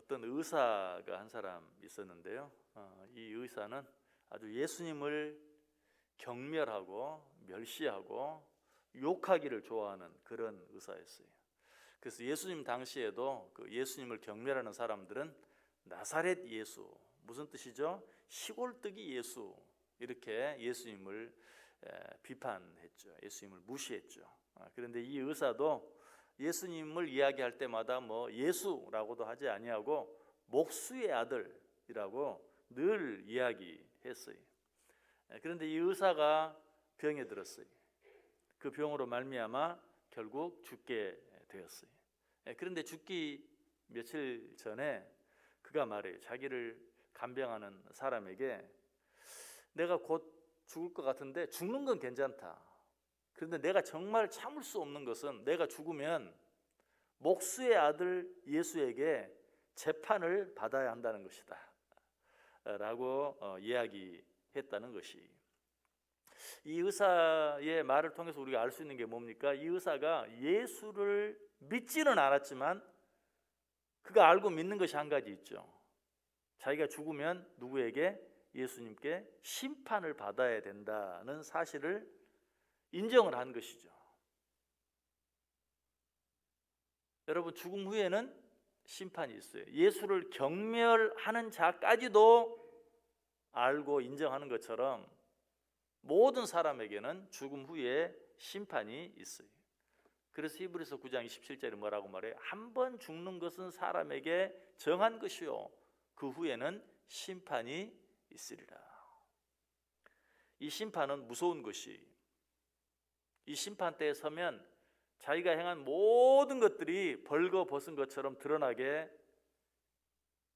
어떤 의사가 한 사람 있었는데요. 이 의사는 아주 예수님을 경멸하고 멸시하고 욕하기를 좋아하는 그런 의사였어요. 그래서 예수님 당시에도 그 예수님을 경멸하는 사람들은 나사렛 예수, 무슨 뜻이죠? 시골뜨기 예수, 이렇게 예수님을 비판했죠. 예수님을 무시했죠. 그런데 이 의사도 예수님을 이야기할 때마다 뭐 예수라고도 하지 아니하고 목수의 아들이라고 늘 이야기했어요. 그런데 이 의사가 병에 들었어요. 그 병으로 말미암아 결국 죽게 되었어요. 그런데 죽기 며칠 전에 그가 말해요. 자기를 간병하는 사람에게 내가 곧 죽을 것 같은데 죽는 건 괜찮다. 그런데 내가 정말 참을 수 없는 것은 내가 죽으면 목수의 아들 예수에게 재판을 받아야 한다는 것이다 라고 이야기했다는 것이, 이 의사의 말을 통해서 우리가 알 수 있는 게 뭡니까? 이 의사가 예수를 믿지는 않았지만 그가 알고 믿는 것이 한 가지 있죠. 자기가 죽으면 누구에게? 예수님께 심판을 받아야 된다는 사실을 인정을 한 것이죠. 여러분, 죽음 후에는 심판이 있어요. 예수를 경멸하는 자까지도 알고 인정하는 것처럼 모든 사람에게는 죽음 후에 심판이 있어요. 그래서 히브리서 9장 27절에 뭐라고 말해요? 한 번 죽는 것은 사람에게 정한 것이요 그 후에는 심판이 있으리라. 이 심판은 무서운 것이, 이 심판대에 서면 자기가 행한 모든 것들이 벌거벗은 것처럼 드러나게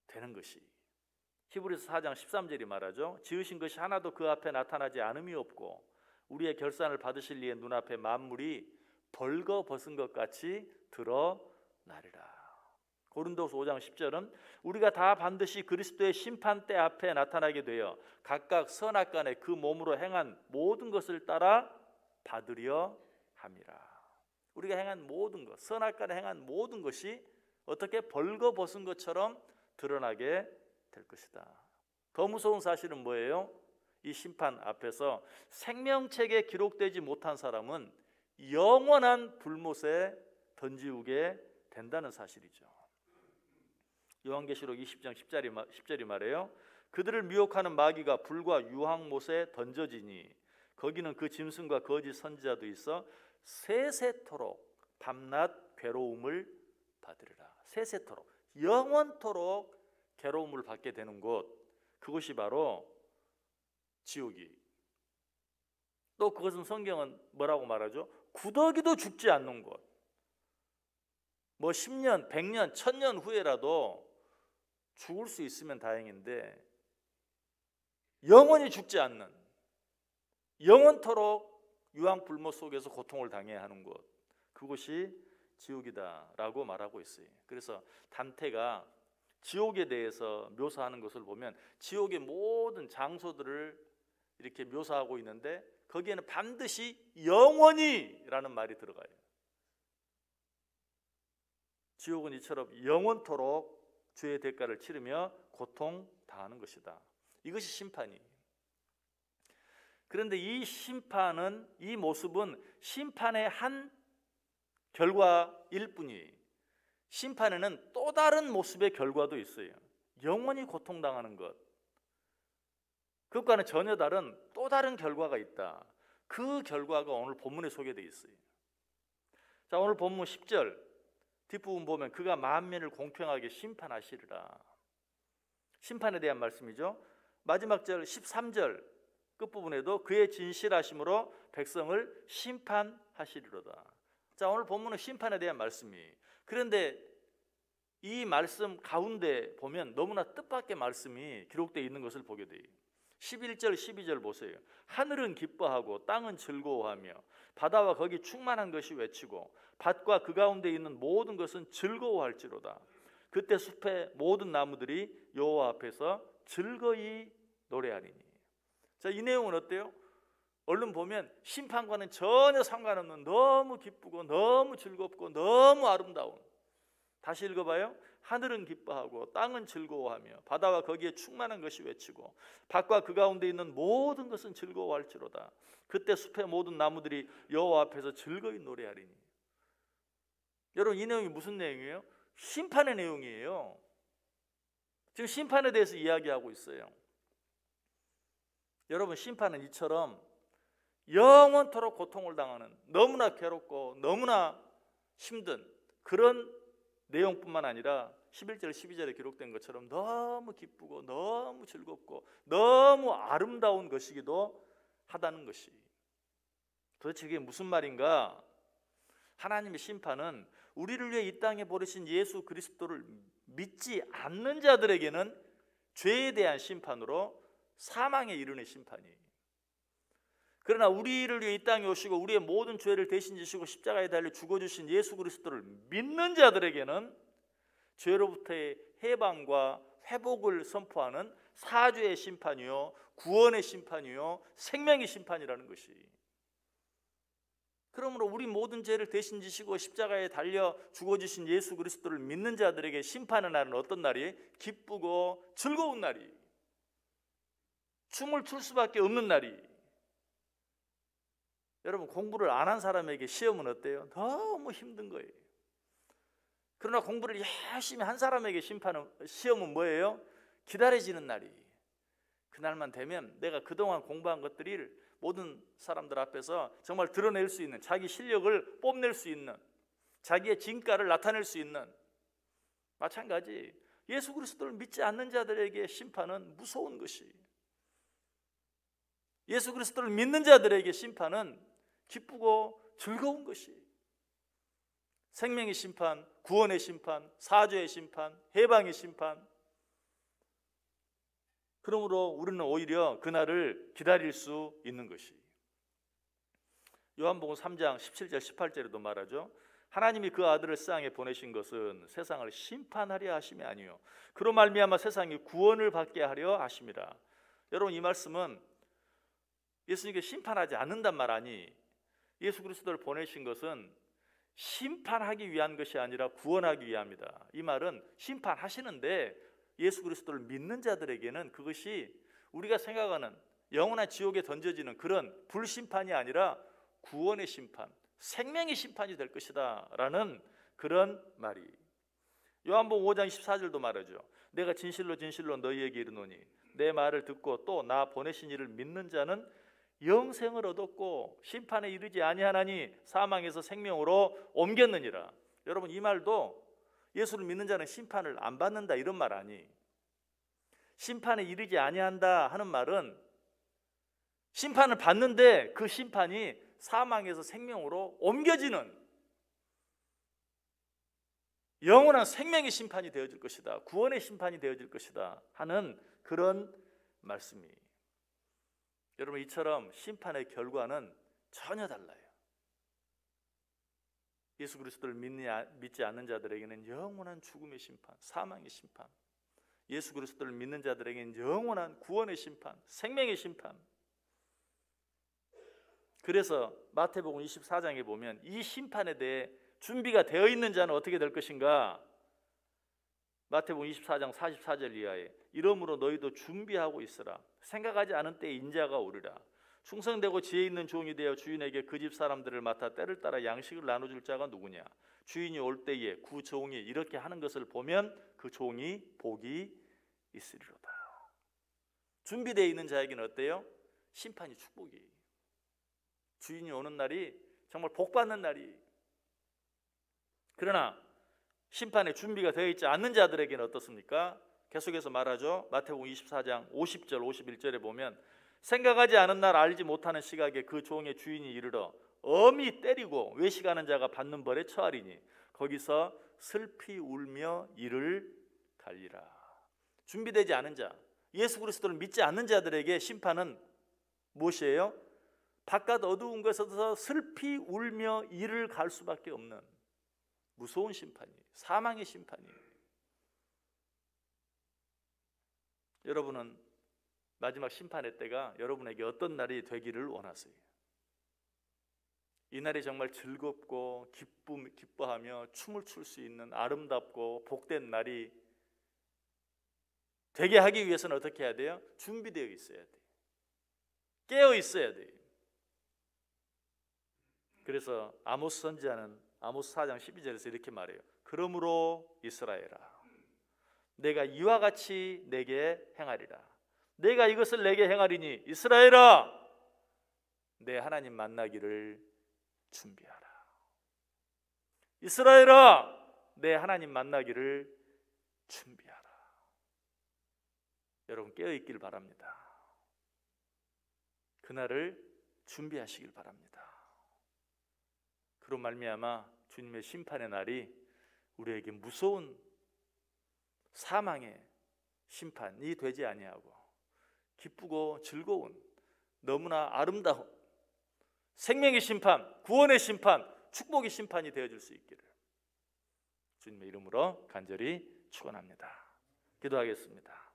되는 것이, 히브리서 4장 13절이 말하죠. 지으신 것이 하나도 그 앞에 나타나지 않음이 없고 우리의 결산을 받으실 이의 눈앞에 만물이 벌거벗은 것 같이 드러나리라. 고린도서 5장 10절은 우리가 다 반드시 그리스도의 심판대 앞에 나타나게 되어 각각 선악간에 그 몸으로 행한 모든 것을 따라 받으려 함이라. 우리가 행한 모든 것, 선악간에 행한 모든 것이 어떻게 벌거벗은 것처럼 드러나게 될 것이다. 더 무서운 사실은 뭐예요? 이 심판 앞에서 생명책에 기록되지 못한 사람은 영원한 불못에 던지우게 된다는 사실이죠. 요한계시록 20장 10절이 말해요. 그들을 미혹하는 마귀가 불과 유황못에 던져지니 거기는 그 짐승과 거짓 선지자도 있어 세세토록 밤낮 괴로움을 받으리라. 세세토록, 영원토록 괴로움을 받게 되는 곳, 그것이 바로 지옥이. 또 그것은 성경은 뭐라고 말하죠? 구더기도 죽지 않는 곳. 뭐 10년, 100년, 1000년 후에라도 죽을 수 있으면 다행인데 영원히 죽지 않는, 영원토록 유황불못 속에서 고통을 당해야 하는 곳, 그것이 지옥이다라고 말하고 있어요. 그래서 단테가 지옥에 대해서 묘사하는 것을 보면 지옥의 모든 장소들을 이렇게 묘사하고 있는데 거기에는 반드시 영원히라는 말이 들어가요. 지옥은 이처럼 영원토록 죄의 대가를 치르며 고통당하는 것이다. 이것이 심판이에요. 그런데 이 심판은, 이 모습은 심판의 한 결과일 뿐이에요. 심판에는 또 다른 모습의 결과도 있어요. 영원히 고통당하는 것, 그것과는 전혀 다른 또 다른 결과가 있다. 그 결과가 오늘 본문에 소개되어 있어요. 자, 오늘 본문 10절 뒷부분 보면 그가 만민을 공평하게 심판하시리라. 심판에 대한 말씀이죠. 마지막 절 13절 끝부분에도 그의 진실하심으로 백성을 심판하시리로다. 자, 오늘 본문은 심판에 대한 말씀이에요. 그런데 이 말씀 가운데 보면 너무나 뜻밖의 말씀이 기록되어 있는 것을 보게 돼요. 11절 12절 보세요. 하늘은 기뻐하고 땅은 즐거워하며 바다와 거기 충만한 것이 외치고 밭과 그 가운데 있는 모든 것은 즐거워할지로다. 그때 숲의 모든 나무들이 여호와 앞에서 즐거이 노래하리니. 자, 이 내용은 어때요? 얼른 보면 심판과는 전혀 상관없는 너무 기쁘고 너무 즐겁고 너무 아름다운, 다시 읽어봐요. 하늘은 기뻐하고 땅은 즐거워하며 바다와 거기에 충만한 것이 외치고 밭과 그 가운데 있는 모든 것은 즐거워할지로다. 그때 숲의 모든 나무들이 여호와 앞에서 즐거이 노래하리니. 여러분, 이 내용이 무슨 내용이에요? 심판의 내용이에요. 지금 심판에 대해서 이야기하고 있어요. 여러분, 심판은 이처럼 영원토록 고통을 당하는, 너무나 괴롭고 너무나 힘든 그런 내용뿐만 아니라 11절 12절에 기록된 것처럼 너무 기쁘고 너무 즐겁고 너무 아름다운 것이기도 하다는 것이. 도대체 이게 무슨 말인가? 하나님의 심판은 우리를 위해 이 땅에 보내신 예수 그리스도를 믿지 않는 자들에게는 죄에 대한 심판으로 사망에 이르는 심판이에요. 그러나 우리를 위해 이 땅에 오시고 우리의 모든 죄를 대신 지시고 십자가에 달려 죽어주신 예수 그리스도를 믿는 자들에게는 죄로부터의 해방과 회복을 선포하는 사죄의 심판이요, 구원의 심판이요, 생명의 심판이라는 것이. 그러므로 우리 모든 죄를 대신 지시고 십자가에 달려 죽어주신 예수 그리스도를 믿는 자들에게 심판의 날은 어떤 날이? 기쁘고 즐거운 날이, 춤을 출 수밖에 없는 날이. 여러분, 공부를 안 한 사람에게 시험은 어때요? 너무 힘든 거예요. 그러나 공부를 열심히 한 사람에게 시험은 뭐예요? 기다려지는 날이. 그날만 되면 내가 그동안 공부한 것들을 모든 사람들 앞에서 정말 드러낼 수 있는, 자기 실력을 뽐낼 수 있는, 자기의 진가를 나타낼 수 있는. 마찬가지 예수 그리스도를 믿지 않는 자들에게 심판은 무서운 것이, 예수 그리스도를 믿는 자들에게 심판은 기쁘고 즐거운 것이. 생명의 심판, 구원의 심판, 사죄의 심판, 해방의 심판. 그러므로 우리는 오히려 그날을 기다릴 수 있는 것이. 요한복음 3장 17절 18절에도 말하죠. 하나님이 그 아들을 세상에 보내신 것은 세상을 심판하려 하심이 아니요 그로 말미암아 세상이 구원을 받게 하려 하심이라. 여러분, 이 말씀은 예수님께 심판하지 않는단 말 아니, 예수 그리스도를 보내신 것은 심판하기 위한 것이 아니라 구원하기 위함이다. 이 말은 심판하시는데 예수 그리스도를 믿는 자들에게는 그것이 우리가 생각하는 영원한 지옥에 던져지는 그런 불심판이 아니라 구원의 심판, 생명의 심판이 될 것이다 라는 그런 말이. 요한복음 5장 24절도 말하죠. 내가 진실로 진실로 너희에게 이르노니 내 말을 듣고 또 나 보내신 이를 믿는 자는 영생을 얻었고 심판에 이르지 아니하나니 사망에서 생명으로 옮겼느니라. 여러분, 이 말도 예수를 믿는 자는 심판을 안 받는다 이런 말 아니. 심판에 이르지 아니한다 하는 말은 심판을 받는데 그 심판이 사망에서 생명으로 옮겨지는 영원한 생명의 심판이 되어질 것이다, 구원의 심판이 되어질 것이다 하는 그런 말씀이. 여러분, 이처럼 심판의 결과는 전혀 달라요. 예수 그리스도를 믿지 않는 자들에게는 영원한 죽음의 심판, 사망의 심판. 예수 그리스도를 믿는 자들에게는 영원한 구원의 심판, 생명의 심판. 그래서 마태복음 24장에 보면 이 심판에 대해 준비가 되어 있는 자는 어떻게 될 것인가? 마태복음 24장 44절 이하에 이러므로 너희도 준비하고 있으라. 생각하지 않은 때에 인자가 오리라. 충성되고 지혜 있는 종이 되어 주인에게 그 집 사람들을 맡아 때를 따라 양식을 나눠줄 자가 누구냐? 주인이 올 때에 그 종이 이렇게 하는 것을 보면 그 종이 복이 있으리로다. 준비되어 있는 자에게는 어때요? 심판이 축복이. 주인이 오는 날이 정말 복받는 날이. 그러나 심판에 준비가 되어 있지 않는 자들에게는 어떻습니까? 계속해서 말하죠. 마태복음 24장 50절 51절에 보면 생각하지 않은 날 알지 못하는 시각에 그 종의 주인이 이르러 엄히 때리고 외식하는 자가 받는 벌에 처하리니 거기서 슬피 울며 이를 갈리라. 준비되지 않은 자, 예수 그리스도를 믿지 않는 자들에게 심판은 무엇이에요? 바깥 어두운 곳에서 슬피 울며 이를 갈 수밖에 없는 무서운 심판이에요. 사망의 심판이에요. 여러분은 마지막 심판의 때가 여러분에게 어떤 날이 되기를 원하세요? 이날이 정말 즐겁고 기뻐하며 춤을 출 수 있는 아름답고 복된 날이 되게 하기 위해서는 어떻게 해야 돼요? 준비되어 있어야 돼요. 깨어 있어야 돼요. 그래서 아모스 선지자는 아모스 4장 12절에서 이렇게 말해요. 그러므로 이스라엘아, 내가 이와 같이 내게 행하리라. 내가 이것을 내게 행하리니 이스라엘아, 내 하나님 만나기를 준비하라. 이스라엘아, 내 하나님 만나기를 준비하라. 여러분 깨어 있기를 바랍니다. 그날을 준비하시길 바랍니다. 그로 말미암아 주님의 심판의 날이 우리에게 무서운 사망의 심판이 되지 아니하고 기쁘고 즐거운 너무나 아름다운 생명의 심판, 구원의 심판, 축복의 심판이 되어줄 수 있기를 주님의 이름으로 간절히 축원합니다. 기도하겠습니다.